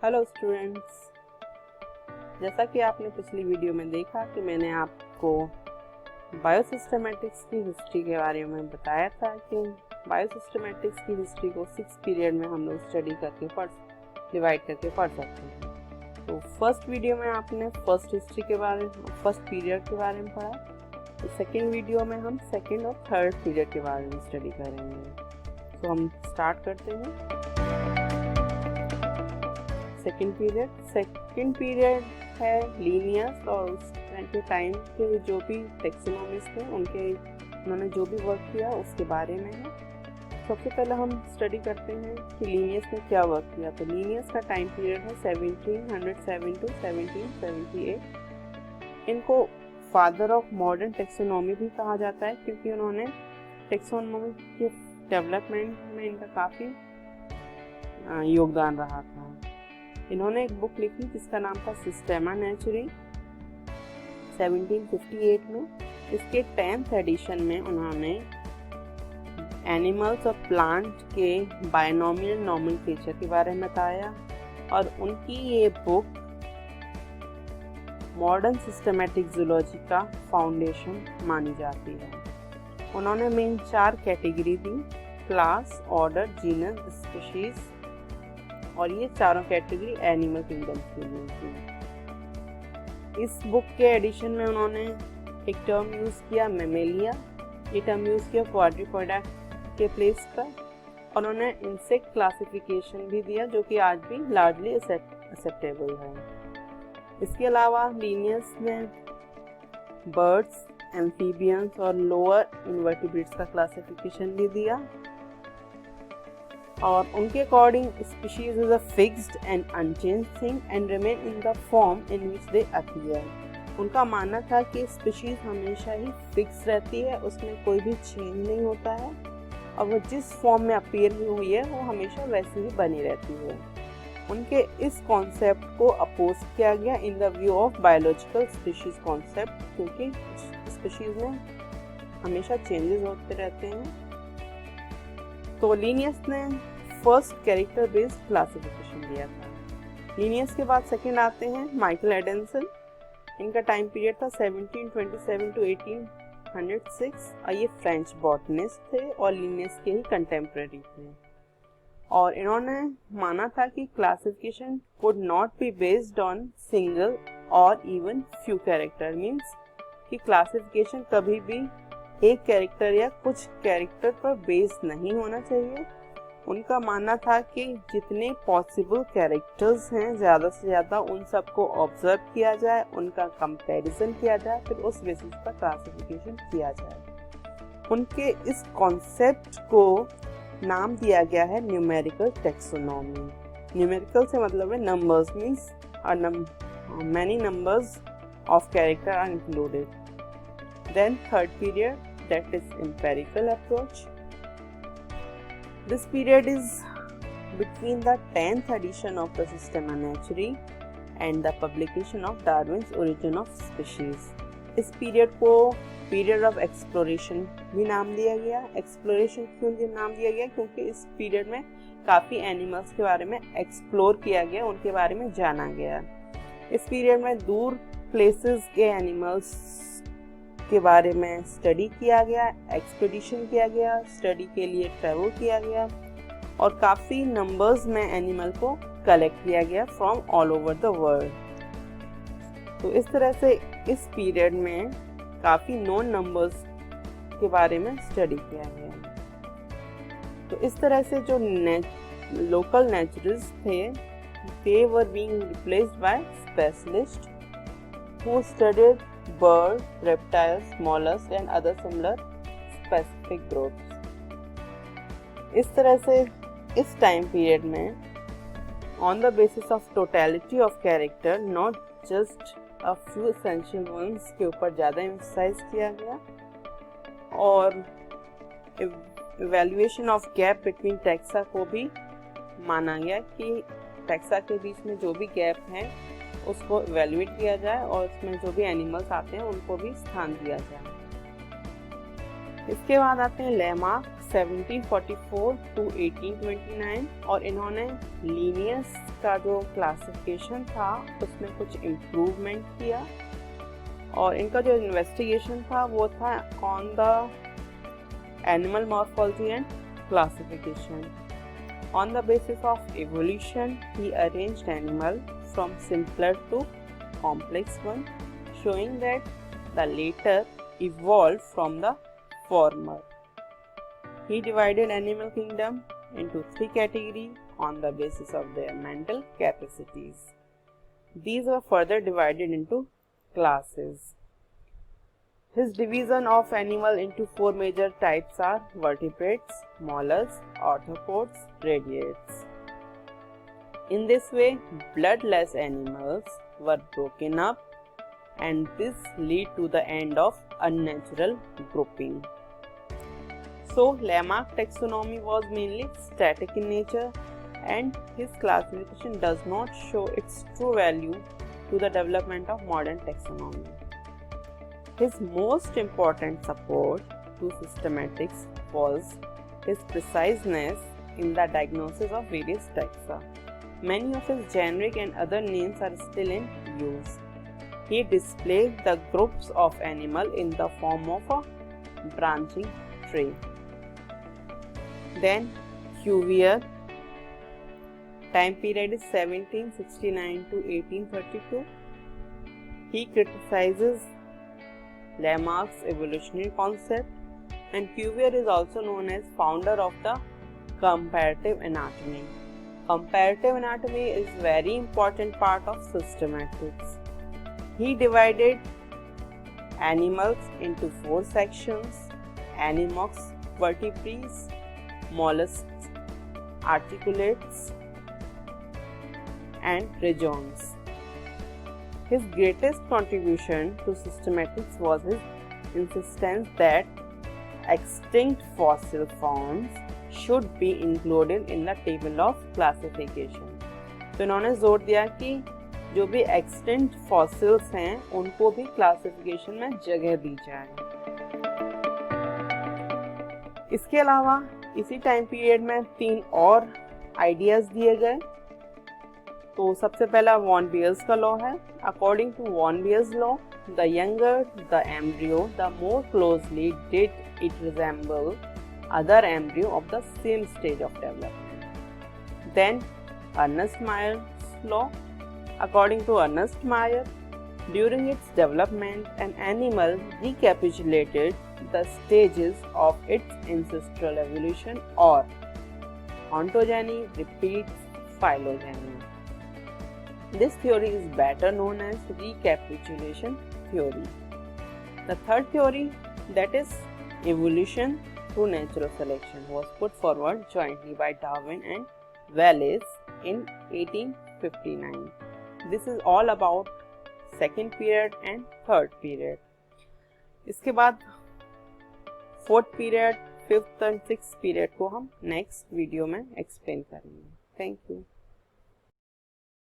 Hello students, जैसा कि आपने पिछली वीडियो में देखा कि मैंने आपको बायोसिस्टमैटिक्स की हिस्ट्री के बारे में बताया था कि बायोसिस्टमैटिक्स की हिस्ट्री को 6 पीरियड में हम लोग डिवाइड करके पढ़ सकते हैं। तो फर्स्ट वीडियो में आपने फर्स्ट पीरियड के बारे में पढ़ा। तो सेकेंड वीडियो में हम सेकेंड और थर्ड पीरियड के बारे में स्टडी करेंगे। तो हम स्टार्ट करते हैं। सेकेंड पीरियड है लीनियस, और उस टाइम के जो भी टेक्सोनॉमिस्ट थे उन्होंने जो भी वर्क किया उसके बारे में है। सबसे पहले हम स्टडी करते हैं कि लीनियस ने क्या वर्क किया। तो लीनियस का टाइम पीरियड है 1707 to 1778। इनको फादर ऑफ मॉडर्न टेक्सोनॉमी भी कहा जाता है क्योंकि उन्होंने टेक्सोनॉमी के डेवलपमेंट में इनका काफ़ी योगदान रहा था। इन्होंने एक बुक लिखी जिसका नाम था सिस्टेमा नेचुरी 1758 में। इसके 10th एडिशन में उन्होंने एनिमल्स और प्लांट के बायनोमियल नोमेनक्लेचर के बारे में बताया, और उनकी ये बुक मॉडर्न सिस्टमैटिक जूलॉजी का फाउंडेशन मानी जाती है। उन्होंने मेन 4 कैटेगरी दी: क्लास, ऑर्डर, जीनस, स्पीशीज, और ये चारों कैटेगरी एनिमल किंगडम के लिए थी। इस बुक के एडिशन में उन्होंने एक टर्म यूज़ किया मेमेलिया। ये टर्म यूज़ किया क्वाड्रीपोडा के प्लेस पर। उन्होंने इंसेक्ट क्लासिफिकेशन भी दिया जो कि आज भी लार्जली एक्सेप्टेबल है। इसके अलावा लीनियस ने बर्ड्स, एम्फीबियंस और लोअर इनवर्टिब्रेट्स का क्लासिफिकेशन भी दिया, और उनके according species is a fixed and unchanged thing and remain in the form in which they appear. उनका मानना था कि स्पीशीज हमेशा ही फिक्स रहती है, उसमें कोई भी चेंज नहीं होता है, और वो जिस फॉर्म में अपीयर हुई है वो हमेशा वैसे ही बनी रहती है। उनके इस कॉन्सेप्ट को अपोज किया गया in the view of biological species concept, क्योंकि स्पीशीज में हमेशा चेंजेस होते रहते हैं। तो लीनियस ने फर्स्ट कैरेक्टर बेस्ड क्लासिफिकेशन दिया था। लीनियस के बाद सेकंड आते हैं माइकल एडेंसन। इनका टाइम पीरियड था 1727 to 1806, और ये फ्रेंच बॉटनिस्ट थे और लीनियस के ही कंटेम्प्रेरी थे। और इन्होंने माना था कि classification could not be based on single और इवन फ्यू कैरेक्टर, मीन्स कि क्लासिफिकेशन कभी भी एक कैरेक्टर या कुछ कैरेक्टर पर बेस्ड नहीं होना चाहिए। उनका मानना था कि जितने पॉसिबल कैरेक्टर्स हैं ज़्यादा से ज़्यादा उन सबको ऑब्जर्व किया जाए, उनका कंपैरिजन किया जाए, फिर उस बेसिस पर क्लासिफिकेशन किया जाए। उनके इस कॉन्सेप्ट को नाम दिया गया है न्यूमेरिकल टेक्सोनॉमी। न्यूमेरिकल से मतलब है numbers, means many numbers of character are included. Then third period, that is empirical approach. This period is between the 10th edition of the Systema Naturae and the publication of Darwin's Origin of Species. इस period को period of exploration भी नाम दिया गया। Exploration क्यों नाम दिया गया? क्योंकि इस पीरियड में काफ़ी एनिमल्स के बारे में एक्सप्लोर किया गया, उनके बारे में जाना गया। इस पीरियड में दूर प्लेसेस के एनिमल्स के बारे में स्टडी किया गया, एक्सपीडिशन किया गया, स्टडी के लिए ट्रैवल किया गया, और काफ़ी नंबर्स में एनिमल को कलेक्ट किया गया from all over the world. तो इस तरह से इस पीरियड में काफ़ी नोन नंबर्स के बारे में स्टडी किया गया। तो इस तरह से जो लोकल नेचुरलिस्ट थे, they were being replaced by specialists who studied birds, reptiles, mollusks and other similar specific groups. इस तरह से इस टाइम पीरियड में on the basis of totality of character, not just a few essential ones के ऊपर ज़्यादा emphasize किया गया, और evaluation of gap between taxa को भी माना गया कि टैक्सा के बीच में जो भी गैप है उसको इवेल्युएट किया जाए, और उसमें जो भी एनिमल्स आते हैं उनको भी स्थान दिया जाए। इसके बाद आते हैं लेमार्क 1744 टू 1829 और इन्होंने लीनियस का जो क्लासिफिकेशन था उसमें कुछ इम्प्रूवमेंट किया और इनका जो इन्वेस्टिगेशन था वो था on the animal morphology and classification. On the basis of evolution, he arranged animal from simpler to complex one, showing that the later evolved from the former. He divided animal kingdom into 3 categories on the basis of their mental capacities. These were further divided into classes. His division of animal into 4 major types are vertebrates, mollusks, arthropods, radiates. In this way, bloodless animals were broken up, and this lead to the end of unnatural grouping. So, Lamarck taxonomy was mainly static in nature, and his classification does not show its true value to the development of modern taxonomy. His most important support to systematics was his preciseness in the diagnosis of various taxa. Many of his generic and other names are still in use. He displayed the groups of animals in the form of a branching tree. Then Cuvier, time period is 1769 to 1832. He criticizes Lamarck's evolutionary concept, and Cuvier is also known as founder of the comparative anatomy. Comparative anatomy is very important part of systematics. He divided animals into 4 sections: animals, vertebrates, mollusks, articulates, and regions. His greatest contribution to systematics was his insistence that extinct fossil forms should be included in the table of classification. तो इन्होंने जोर दिया कि जो भी extinct fossils हैं उनको भी क्लासिफिकेशन में जगह दी जाए. इसके अलावा इसी टाइम पीरियड में 3 और आइडियाज दिए गए. तो सबसे पहला वॉन बियर्स का लॉ है. According to von Baer's law, the younger the embryo the more closely did it resemble other embryo of the same stage of development. Then Ernest Myers law. According to Ernest Mayr, during its development, an animal recapitulated the stages of its ancestral evolution, or ontogeny repeats phylogeny. This theory is better known as recapitulation theory. The third theory, that is evolution through natural selection, was put forward jointly by Darwin and Wallace in 1859. This is all about second period and third period. इसके बाद fourth period, fifth and sixth period को हम next video में explain करेंगे. Thank you.